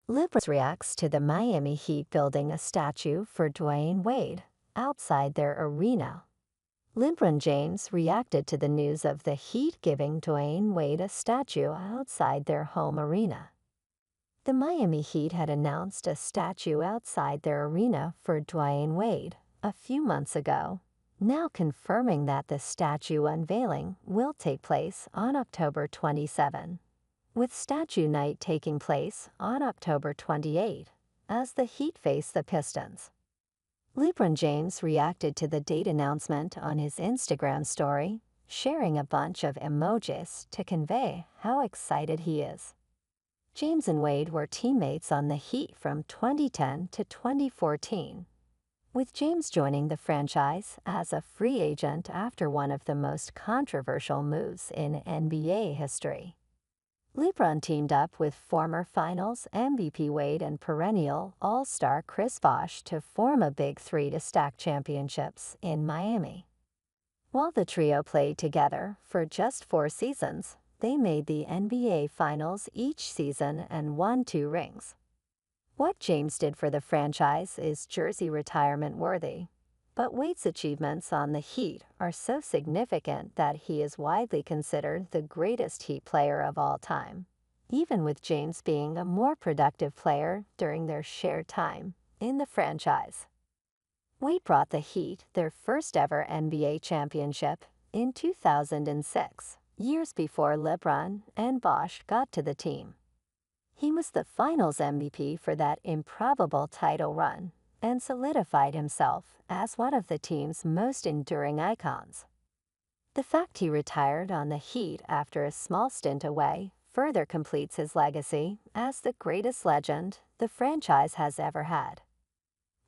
Lebron reacts to the Miami Heat building a statue for Dwyane Wade outside their arena. LeBron James reacted to the news of the Heat giving Dwyane Wade a statue outside their home arena. The Miami Heat had announced a statue outside their arena for Dwyane Wade a few months ago, now confirming that the statue unveiling will take place on October 27, with statue night taking place on October 28 as the Heat face the Pistons. LeBron James reacted to the date announcement on his Instagram story, sharing a bunch of emojis to convey how excited he is. James and Wade were teammates on the Heat from 2010 to 2014, with James joining the franchise as a free agent after one of the most controversial moves in NBA history. LeBron teamed up with former Finals MVP Wade and perennial All-Star Bosh to form a big three to stack championships in Miami. While the trio played together for just 4 seasons, they made the NBA Finals each season and won 2 rings. What James did for the franchise is jersey retirement worthy, but Wade's achievements on the Heat are so significant that he is widely considered the greatest Heat player of all time, even with James being a more productive player during their shared time in the franchise. Wade brought the Heat their first ever NBA championship in 2006, years before Lebron and Bosh got to the team. He was the Finals MVP for that improbable title run and solidified himself as one of the team's most enduring icons. The fact he retired on the Heat after a small stint away further completes his legacy as the greatest legend the franchise has ever had.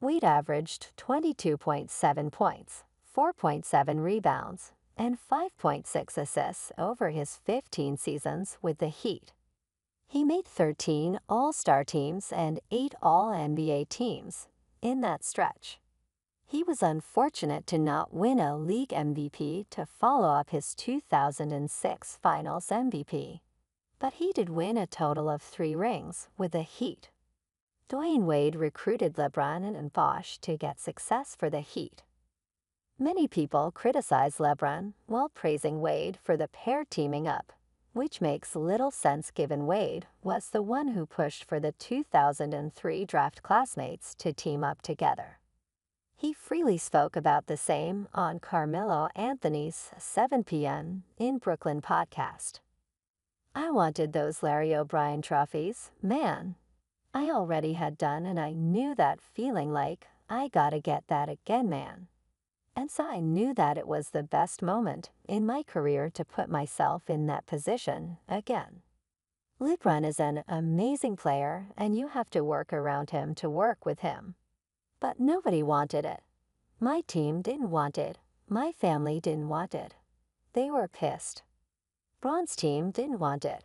Wade averaged 22.7 points, 4.7 rebounds, and 5.6 assists over his 15 seasons with the Heat. He made 13 All-Star teams and 8 All-NBA teams in that stretch. He was unfortunate to not win a league MVP to follow up his 2006 Finals MVP, but he did win a total of 3 rings with the Heat. Dwyane Wade recruited LeBron and Bosh to get success for the Heat. Many people criticize LeBron while praising Wade for the pair teaming up, which makes little sense given Wade was the one who pushed for the 2003 draft classmates to team up together. He freely spoke about the same on Carmelo Anthony's 7 p.m. in Brooklyn podcast. "I wanted those Larry O'Brien trophies, man. I already had done, and I knew that feeling like, I gotta get that again, man. And so I knew that it was the best moment in my career to put myself in that position again." LeBron is an amazing player, and you have to work around him to work with him. But nobody wanted it. My team didn't want it. My family didn't want it. They were pissed. Bron's team didn't want it.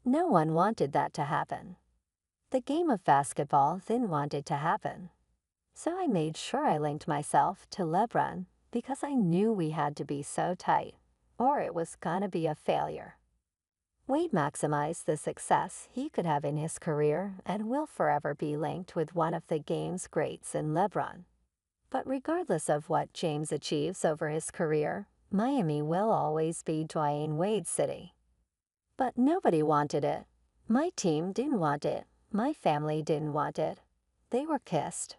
No one wanted that to happen. The game of basketball didn't want it to happen. So I made sure I linked myself to LeBron because I knew we had to be so tight, or it was gonna be a failure. Wade maximized the success he could have in his career and will forever be linked with one of the game's greats in LeBron. But regardless of what James achieves over his career, Miami will always be Dwyane Wade's city. But nobody wanted it. My team didn't want it. My family didn't want it. They were pissed.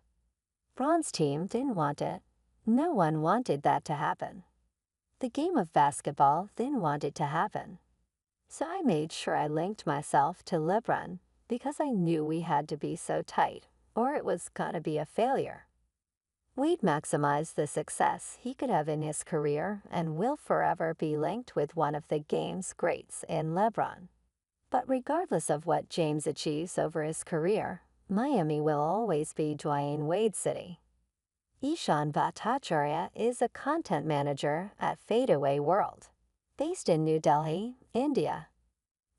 Bron's team didn't want it. No one wanted that to happen. The game of basketball didn't want it to happen. So I made sure I linked myself to LeBron because I knew we had to be so tight, or it was gonna be a failure. Wade maximized the success he could have in his career and will forever be linked with one of the game's greats in LeBron. But regardless of what James achieves over his career, Miami will always be Dwyane Wade's city. Ishan Bhattacharya is a content manager at Fadeaway World, based in New Delhi, India.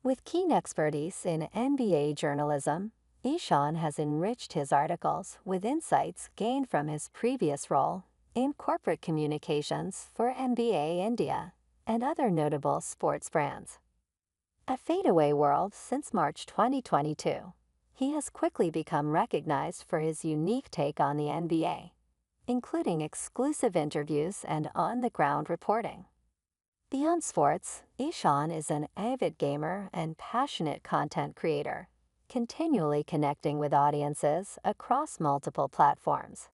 With keen expertise in NBA journalism, Ishan has enriched his articles with insights gained from his previous role in corporate communications for NBA India and other notable sports brands. At Fadeaway World since March 2022, He has quickly become recognized for his unique take on the NBA, including exclusive interviews and on-the-ground reporting. Beyond sports, Ishan is an avid gamer and passionate content creator, continually connecting with audiences across multiple platforms.